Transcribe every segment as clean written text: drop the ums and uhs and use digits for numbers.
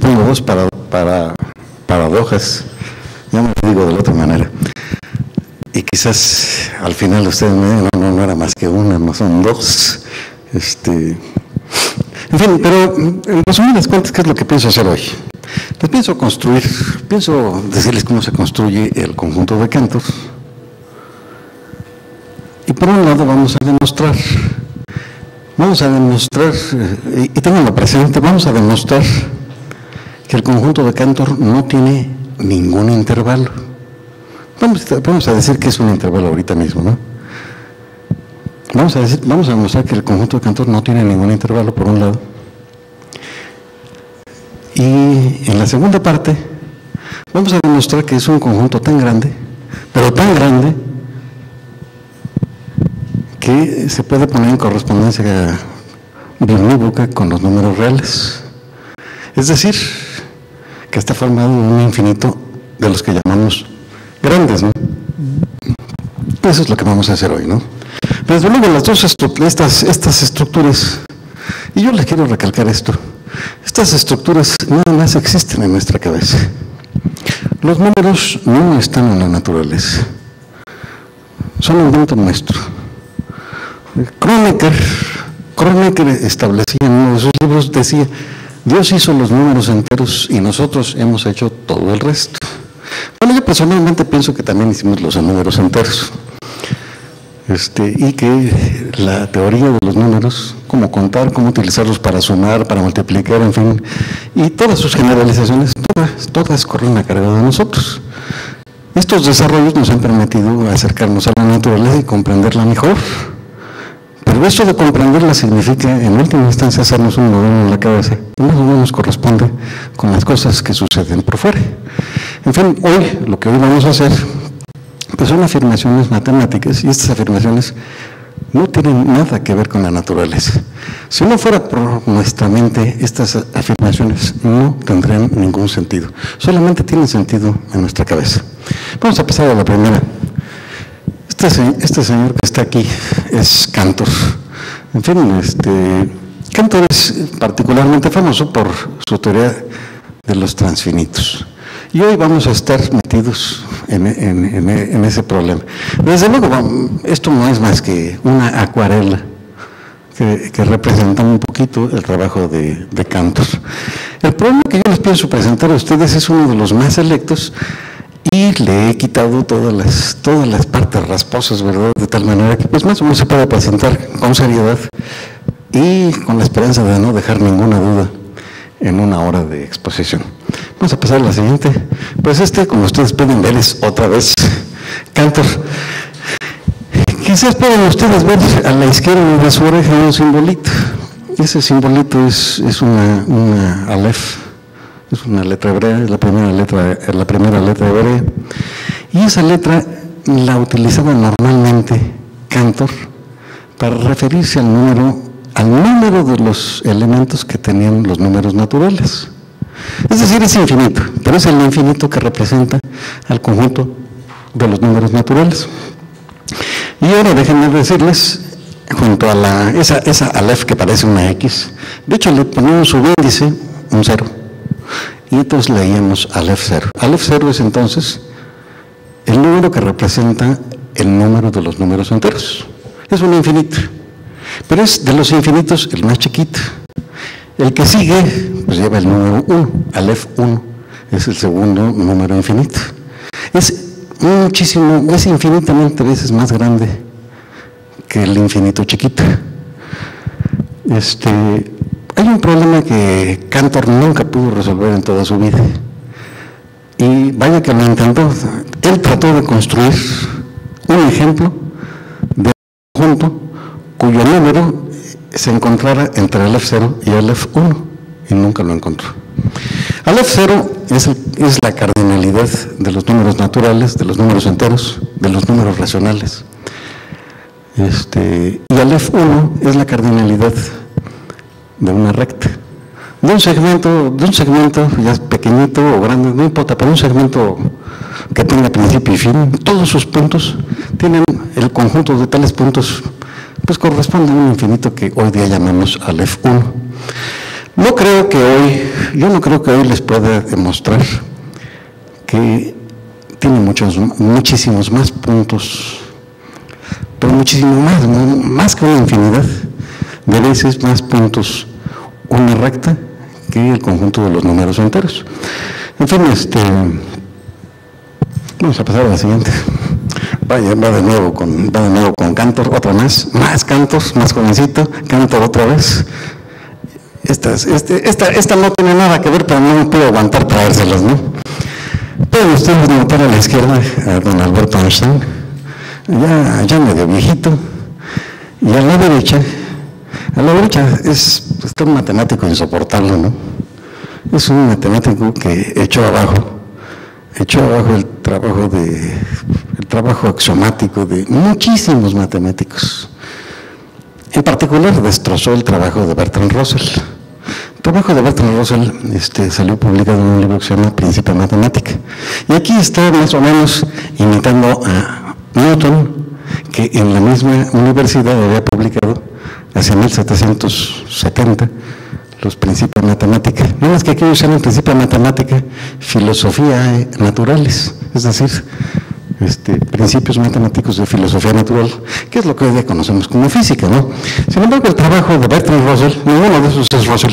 pongo dos paradojas, ya me lo digo de la otra manera. Y quizás al final ustedes me digan, no era más que una, no son dos. En fin, pero en resumidas cuentas, ¿qué es lo que pienso hacer hoy? Les pienso decirles cómo se construye el conjunto de cantos. Y por un lado vamos a demostrar, y tenganlo presente, vamos a demostrar que el conjunto de Cantor no tiene ningún intervalo. Vamos a decir que es un intervalo ahorita mismo, ¿no? Vamos a demostrar que el conjunto de Cantor no tiene ningún intervalo, por un lado. Y en la segunda parte, vamos a demostrar que es un conjunto tan grande, pero tan grande, que se puede poner en correspondencia biunívoca con los números reales. Es decir, que está formado un infinito de los que llamamos grandes, ¿no? Eso es lo que vamos a hacer hoy, ¿no? Pero desde luego estas estructuras, y yo les quiero recalcar esto, estas estructuras nada más existen en nuestra cabeza. Los números no están en la naturaleza, son invento nuestro. Kronecker establecía en uno de sus libros, decía, Dios hizo los números enteros y nosotros hemos hecho todo el resto. Bueno, yo personalmente pienso que también hicimos los números enteros. Y que la teoría de los números, cómo contar, cómo utilizarlos para sumar, para multiplicar, en fin, y todas sus generalizaciones, todas corren a cargo de nosotros. Estos desarrollos nos han permitido acercarnos a la naturaleza y comprenderla mejor. Pero esto de comprenderla significa, en última instancia, hacernos un modelo en la cabeza, que más o menos corresponde con las cosas que suceden por fuera. En fin, lo que hoy vamos a hacer, pues son afirmaciones matemáticas, y estas afirmaciones no tienen nada que ver con la naturaleza. Si no fuera por nuestra mente, estas afirmaciones no tendrían ningún sentido. Solamente tienen sentido en nuestra cabeza. Vamos a pasar a la primera. Este señor que está aquí es Cantor. En fin, Cantor es particularmente famoso por su teoría de los transfinitos. Y hoy vamos a estar metidos en ese problema. Desde luego, esto no es más que una acuarela que representa un poquito el trabajo de Cantor. El problema que yo les pienso presentar a ustedes es uno de los más selectos, y le he quitado todas las partes rasposas, ¿verdad? De tal manera que pues más o menos se puede presentar con seriedad y con la esperanza de no dejar ninguna duda en una hora de exposición. Vamos a pasar a la siguiente. Pues como ustedes pueden ver, es otra vez Cantor. Quizás pueden ustedes ver a la izquierda de su oreja un simbolito. Ese simbolito es una Aleph. Es una letra hebrea, es la primera letra hebrea. Y esa letra la utilizaba normalmente Cantor para referirse al número de los elementos que tenían los números naturales. Es decir, es infinito, pero es el infinito que representa al conjunto de los números naturales. Y ahora déjenme decirles, junto a esa Aleph que parece una X, de hecho le ponemos subíndice, un 0. Y entonces leíamos Aleph 0. Aleph 0 es entonces el número que representa el número de los números enteros. Es un infinito, pero es de los infinitos el más chiquito. El que sigue, pues lleva el número 1, Aleph 1, es el segundo número infinito. Es infinitamente veces más grande que el infinito chiquito. Hay un problema que Cantor nunca pudo resolver en toda su vida. Y vaya que lo intentó. Él trató de construir un ejemplo de un conjunto cuyo número se encontrara entre Aleph 0 y Aleph 1, y nunca lo encontró. Aleph 0 es la cardinalidad de los números naturales, de los números enteros, de los números racionales. Y Aleph 1 es la cardinalidad de una recta, de un segmento ya pequeñito o grande, no importa, pero un segmento que tenga principio y fin. Todos sus puntos tienen el conjunto de tales puntos, pues corresponde a un infinito que hoy día llamamos Aleph 1. Yo no creo que hoy les pueda demostrar que tiene muchísimos más puntos, pero muchísimo más que una infinidad de veces más puntos una recta que el conjunto de los números enteros. En fin, vamos a pasar a la siguiente. Va de nuevo con Cantor, otra más Cantor, más jovencito, Cantor otra vez. Esta no tiene nada que ver, pero no me puedo aguantar traérselas, ¿no? Pueden ustedes notar a la izquierda a don Alberto Einstein, ya medio viejito, y a la derecha está un matemático insoportable, ¿no? Es un matemático que echó abajo el trabajo axiomático de muchísimos matemáticos. En particular destrozó el trabajo de Bertrand Russell. El trabajo de Bertrand Russell salió publicado en un libro que se llama Principia Matemática. Y aquí está más o menos imitando a Newton, que en la misma universidad había publicado hacia 1770 los Principios Matemática. No más que aquí usan el Principio Matemática, filosofía naturales, es decir, principios matemáticos de filosofía natural, que es lo que hoy día conocemos como física, ¿no? Sin embargo, el trabajo de Bertrand Russell, ninguno de esos es Russell.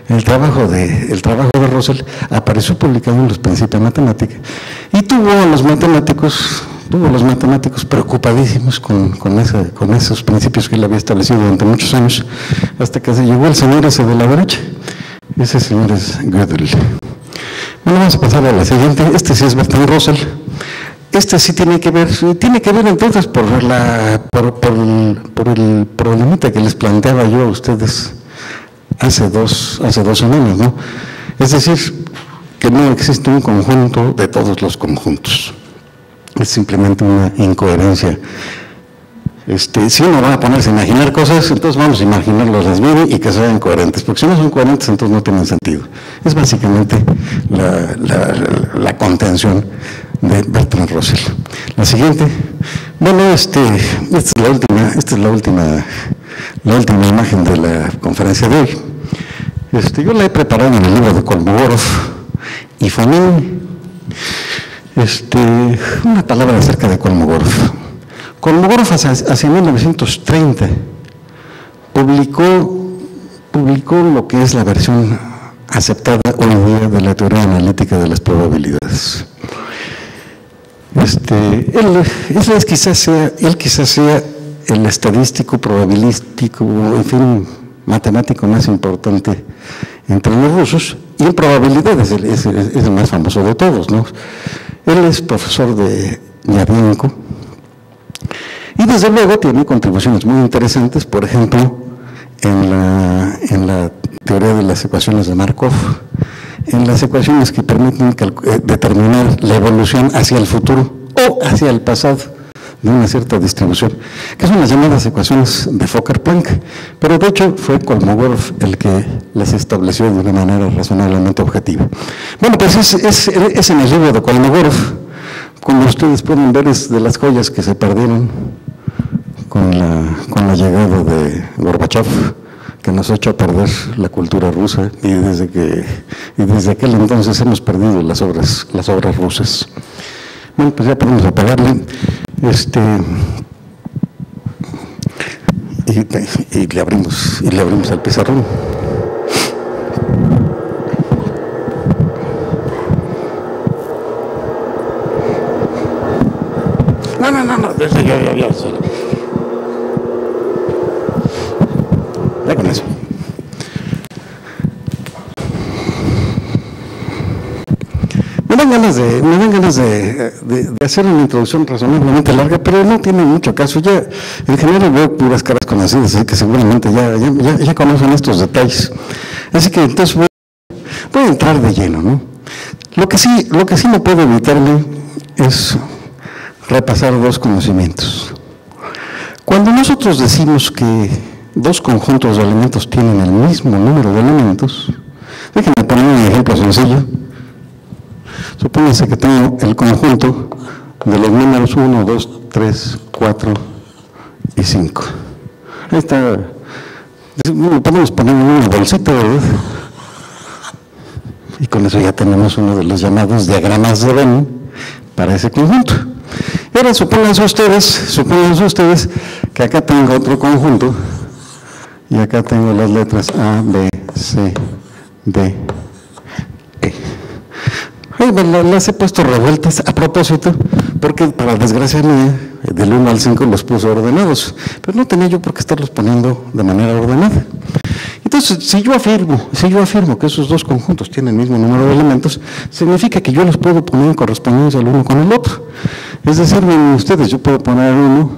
El trabajo de Russell apareció publicado en los Principios Matemática y tuvo a los matemáticos preocupadísimos con esos principios que él había establecido durante muchos años, hasta que se llegó el señor ese de la derecha. Ese señor es Gödel. Bueno, vamos a pasar a la siguiente. Este sí es Bertrand Russell. Este sí tiene que ver entonces por el problemita que les planteaba yo a ustedes hace dos semanas, ¿no? Es decir, que no existe un conjunto de todos los conjuntos. Es simplemente una incoherencia. Si uno va a ponerse a imaginar cosas, entonces vamos a imaginarlas bien y que sean coherentes, porque si no son coherentes, entonces no tienen sentido. Es básicamente la contención de Bertrand Russell. La siguiente, bueno, esta es la última imagen de la conferencia de hoy. Yo la he preparado en el libro de Kolmogorov y Fomin. Una palabra acerca de Kolmogorov. Kolmogorov hacia 1930 publicó lo que es la versión aceptada hoy día de la teoría analítica de las probabilidades. Él quizás sea el estadístico, probabilístico, en fin, matemático más importante entre los rusos, y en probabilidades es el más famoso de todos, ¿no? Él es profesor de Yardenko y desde luego tiene contribuciones muy interesantes, por ejemplo, en la teoría de las ecuaciones de Markov, en las ecuaciones que permiten determinar la evolución hacia el futuro o hacia el pasado de una cierta distribución, que son las llamadas ecuaciones de Fokker-Planck, pero de hecho fue Kolmogorov el que las estableció de una manera razonablemente objetiva. Bueno, pues es en el libro de Kolmogorov, como ustedes pueden ver, es de las joyas que se perdieron con la llegada de Gorbachev, que nos ha hecho a perder la cultura rusa, y desde aquel entonces hemos perdido las obras rusas. Bueno, pues ya podemos apagarle. Y le abrimos al pizarrón. No, ya. Ya con eso. Me dan ganas de hacer una introducción razonablemente larga, pero no tiene mucho caso. Ya en general veo puras caras conocidas, así que seguramente ya conocen estos detalles. Así que entonces voy a entrar de lleno, ¿no? Lo que sí no puedo evitarme es repasar dos conocimientos. Cuando nosotros decimos que dos conjuntos de elementos tienen el mismo número de elementos, déjenme poner un ejemplo sencillo. Supónganse que tengo el conjunto de los números 1, 2, 3, 4 y 5. Ahí está Podemos poner en una bolsita, ¿verdad? Y con eso ya tenemos uno de los llamados diagramas de Venn para ese conjunto. Y ahora supónganse ustedes que acá tengo otro conjunto y acá tengo las letras A, B, C, D, E. Las he puesto revueltas a propósito porque, para desgracia mía, del 1 al 5 los puse ordenados, pero no tenía yo por qué estarlos poniendo de manera ordenada. Entonces, si yo afirmo que esos dos conjuntos tienen el mismo número de elementos, significa que yo los puedo poner en correspondencia el uno con el otro. Es decir, miren ustedes, yo puedo poner uno,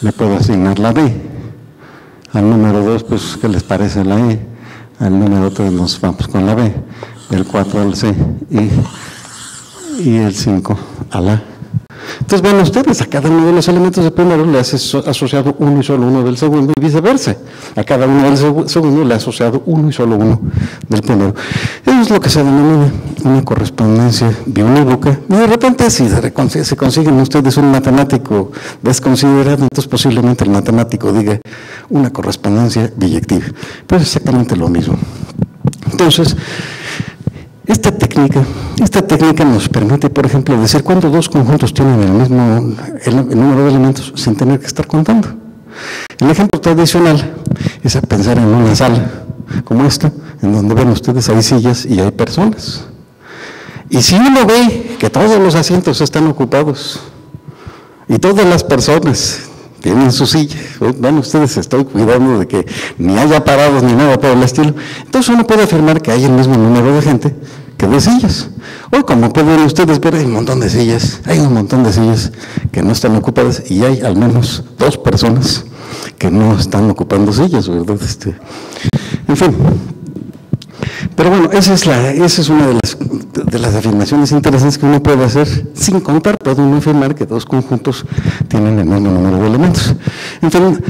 le puedo asignar la D, al número 2, pues, ¿qué les parece la E? Al número 3 nos vamos con la B, el 4 al C y el 5 a la A. Entonces, ven ustedes, a cada uno de los elementos del primero le has asociado uno y solo uno del segundo y viceversa. A cada uno del segundo le ha asociado uno y solo uno del primero. Eso es lo que se denomina una correspondencia biunívoca. Y de repente, si se consiguen ustedes un matemático desconsiderado, entonces posiblemente el matemático diga una correspondencia biyectiva. Pues es exactamente lo mismo. Entonces, esta técnica nos permite, por ejemplo, decir cuándo dos conjuntos tienen el mismo número de elementos sin tener que estar contando. El ejemplo tradicional es a pensar en una sala como esta, en donde ven ustedes hay sillas y hay personas. Y si uno ve que todos los asientos están ocupados y todas las personas tienen su silla, bueno, ustedes estoy cuidando de que ni haya parados ni nada por el estilo, entonces uno puede afirmar que hay el mismo número de gente que de sillas. Hoy, como pueden ustedes ver, hay un montón de sillas que no están ocupadas y hay al menos dos personas que no están ocupando sillas, ¿verdad? En fin. Pero bueno, esa es una de las afirmaciones interesantes que uno puede hacer. Sin contar, puede uno afirmar que dos conjuntos tienen el mismo número de elementos. En fin,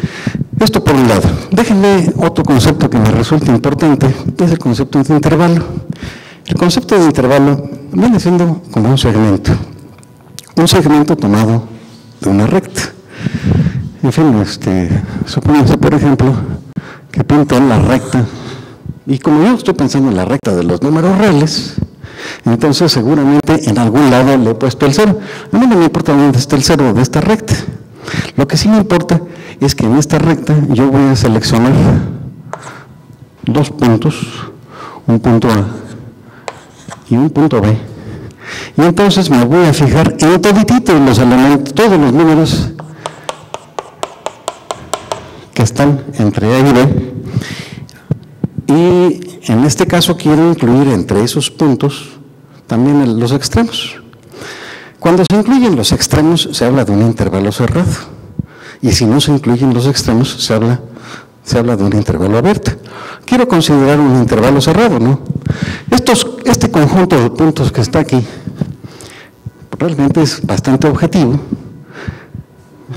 esto por un lado. Déjenme otro concepto que me resulta importante, que es el concepto de intervalo. El concepto de intervalo viene siendo como un segmento tomado de una recta. En fin, supónganse, por ejemplo, que pintan la recta. Y como yo estoy pensando en la recta de los números reales, entonces seguramente en algún lado le he puesto el 0. A mí no me importa dónde está el 0 de esta recta. Lo que sí me importa es que en esta recta yo voy a seleccionar dos puntos, un punto A y un punto B. Y entonces me voy a fijar en los elementos, todos los números que están entre A y B. Y en este caso quiero incluir entre esos puntos también los extremos. Cuando se incluyen los extremos se habla de un intervalo cerrado. Y si no se incluyen los extremos se habla de un intervalo abierto. Quiero considerar un intervalo cerrado, ¿no? Este conjunto de puntos que está aquí realmente es bastante objetivo,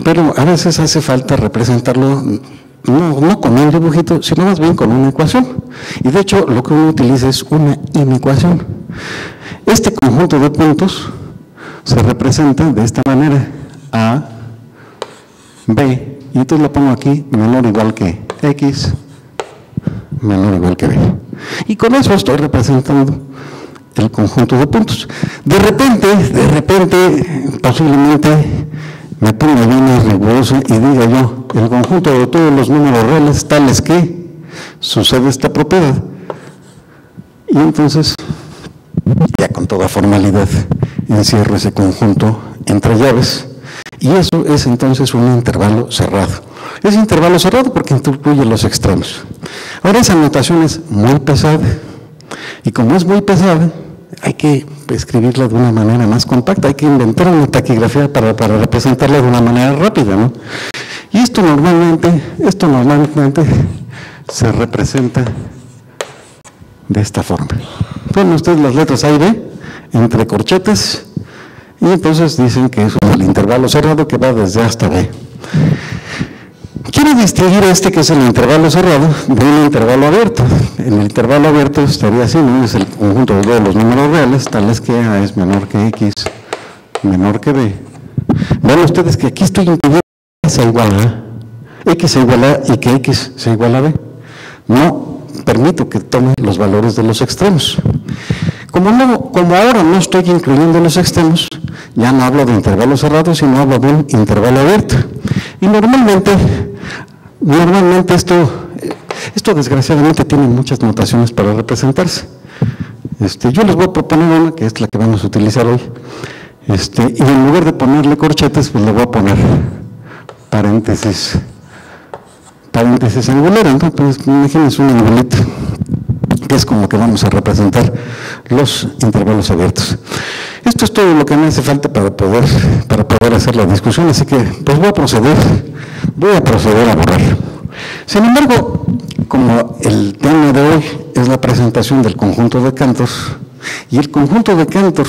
pero a veces hace falta representarlo no con un dibujito, sino más bien con una ecuación. Y de hecho, lo que uno utiliza es una inecuación. Este conjunto de puntos se representa de esta manera: A, B, y entonces lo pongo aquí, menor o igual que X, menor o igual que B. Y con eso estoy representando el conjunto de puntos. De repente, posiblemente me ponga bien riguroso y diga yo, el conjunto de todos los números reales tales que sucede esta propiedad. Y entonces, ya con toda formalidad, encierro ese conjunto entre llaves, y eso es entonces un intervalo cerrado. Es intervalo cerrado porque incluye los extremos. Ahora, esa notación es muy pesada, y como es muy pesada, hay que escribirla de una manera más compacta, hay que inventar una taquigrafía para representarla de una manera rápida, ¿no? Y esto normalmente se representa de esta forma. Ponen ustedes las letras A y B entre corchetes, y entonces dicen que es el intervalo cerrado que va desde A hasta B. Quiero distinguir que es el intervalo cerrado de un intervalo abierto. En el intervalo abierto estaría así, ¿no? Es el conjunto de todos los números reales, tales que A es menor que X, menor que B. Ven ustedes que aquí estoy incluyendo X sea igual a A y que X sea igual a B. no permito que tome los valores de los extremos. Como ahora no estoy incluyendo los extremos, ya no hablo de intervalos cerrados, sino hablo de un intervalo abierto. Y normalmente esto desgraciadamente tiene muchas notaciones para representarse. Yo les voy a proponer una, que es la que vamos a utilizar hoy. Y en lugar de ponerle corchetes, pues le voy a poner paréntesis angulares, ¿no? Pues imagínense un angulito, que es como que vamos a representar los intervalos abiertos. Esto es todo lo que me hace falta para poder hacer la discusión, así que pues voy a proceder a borrar. Sin embargo, como el tema de hoy es la presentación del conjunto de Cantor, y el conjunto de Cantor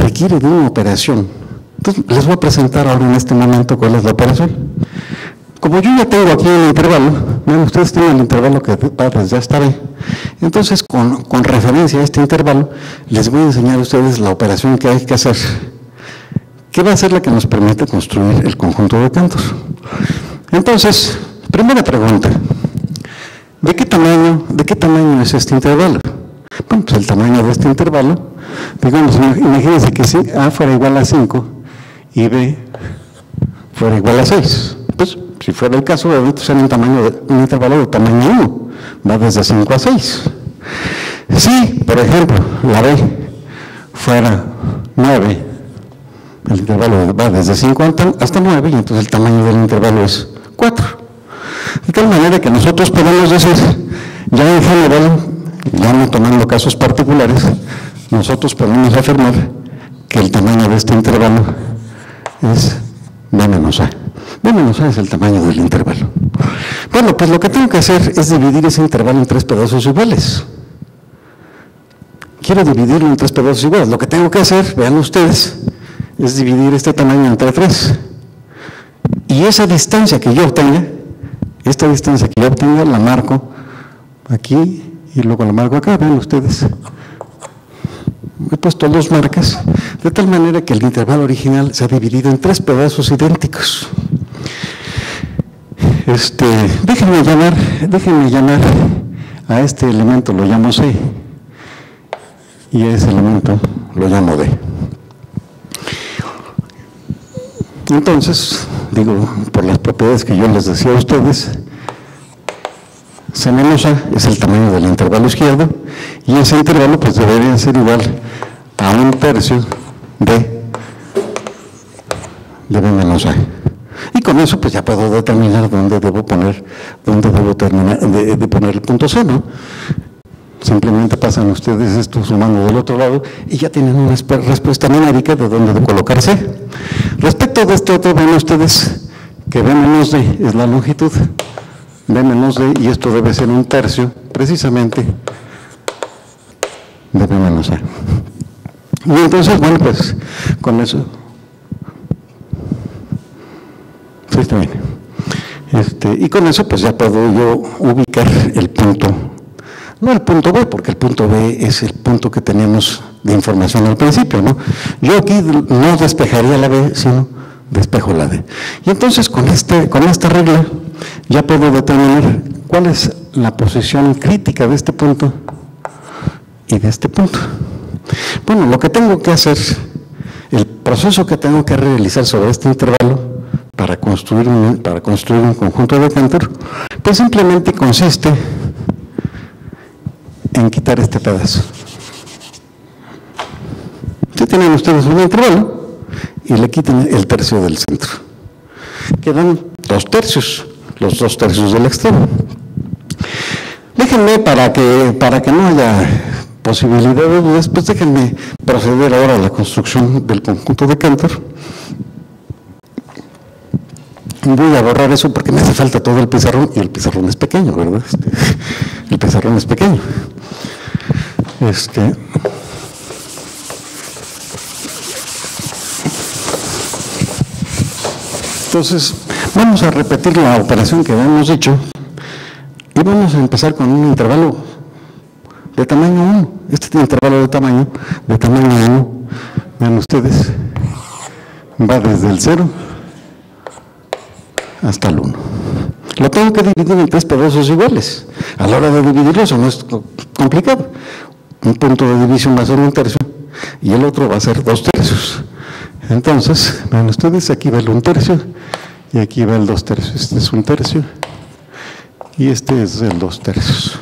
requiere de una operación, entonces les voy a presentar ahora en este momento cuál es la operación. Como yo ya tengo aquí el intervalo, bueno, ustedes tienen el intervalo que va desde hasta B, entonces con referencia a este intervalo, les voy a enseñar a ustedes la operación que hay que hacer, que va a ser la que nos permite construir el conjunto de Cantor. Entonces, primera pregunta, ¿de qué tamaño es este intervalo? Bueno, pues el tamaño de este intervalo, digamos, imagínense que si A fuera igual a 5 y B fuera igual a 6. Pues, si fuera el caso, debe ser un intervalo de tamaño 1, va desde 5 a 6. Si, por ejemplo, la B fuera 9, el intervalo va desde 5 hasta 9, y entonces el tamaño del intervalo es 4. De tal manera que nosotros podemos decir, ya en general, ya no tomando casos particulares, nosotros podemos afirmar que el tamaño de este intervalo es B menos A. B menos A es el tamaño del intervalo. Bueno, pues lo que tengo que hacer es dividir ese intervalo en 3 pedazos iguales. Quiero dividirlo en 3 pedazos iguales. Lo que tengo que hacer, vean ustedes, es dividir este tamaño entre 3. Y esa distancia que yo obtenga, la marco aquí y luego la marco acá, vean ustedes. He puesto 2 marcas, de tal manera que el intervalo original se ha dividido en 3 pedazos idénticos. Déjenme llamar a este elemento, lo llamo C, y a ese elemento lo llamo D. Entonces, digo, por las propiedades que yo les decía a ustedes, C menos A es el tamaño del intervalo izquierdo, y ese intervalo pues debería ser igual a 1/3 de B menos A. Y con eso pues ya puedo determinar dónde debo poner el punto C, ¿no? Simplemente pasan ustedes esto sumando del otro lado y ya tienen una respuesta numérica de dónde debo colocarse. Respecto de este otro, ven ustedes que B menos D es la longitud, B menos D, y esto debe ser 1/3 precisamente de B menos A. Y entonces, bueno, pues con eso, sí, está bien. Y con eso pues ya puedo yo ubicar el punto, no el punto B, porque el punto B es el punto que tenemos de información al principio, ¿no? Yo aquí no despejaría la B, sino despejo la D. Y entonces con esta regla ya puedo determinar cuál es la posición crítica de este punto y de este punto. Bueno, lo que tengo que hacer, el proceso que tengo que realizar sobre este intervalo para construir un conjunto de Cantor, pues simplemente consiste en quitar este pedazo. Si tienen ustedes un intervalo y le quitan el tercio del centro, quedan 2/3, los 2/3 del extremo. Déjenme, para que no haya posibilidad de dudas, pues déjenme proceder ahora a la construcción del conjunto de Cantor. Voy a borrar eso porque me hace falta todo el pizarrón, y el pizarrón es pequeño, ¿verdad? El pizarrón es pequeño. Entonces, vamos a repetir la operación que habíamos dicho y vamos a empezar con un intervalo de tamaño 1. Este intervalo de tamaño 1, vean ustedes, va desde el 0 hasta el 1. lo tengo que dividir en 3 pedazos iguales. A la hora de dividirlo, eso no es complicado. Un punto de división va a ser 1/3 y el otro va a ser 2/3. Entonces, vean ustedes, aquí va el 1/3 y aquí va el 2/3. Este es 1/3 y este es el 2/3.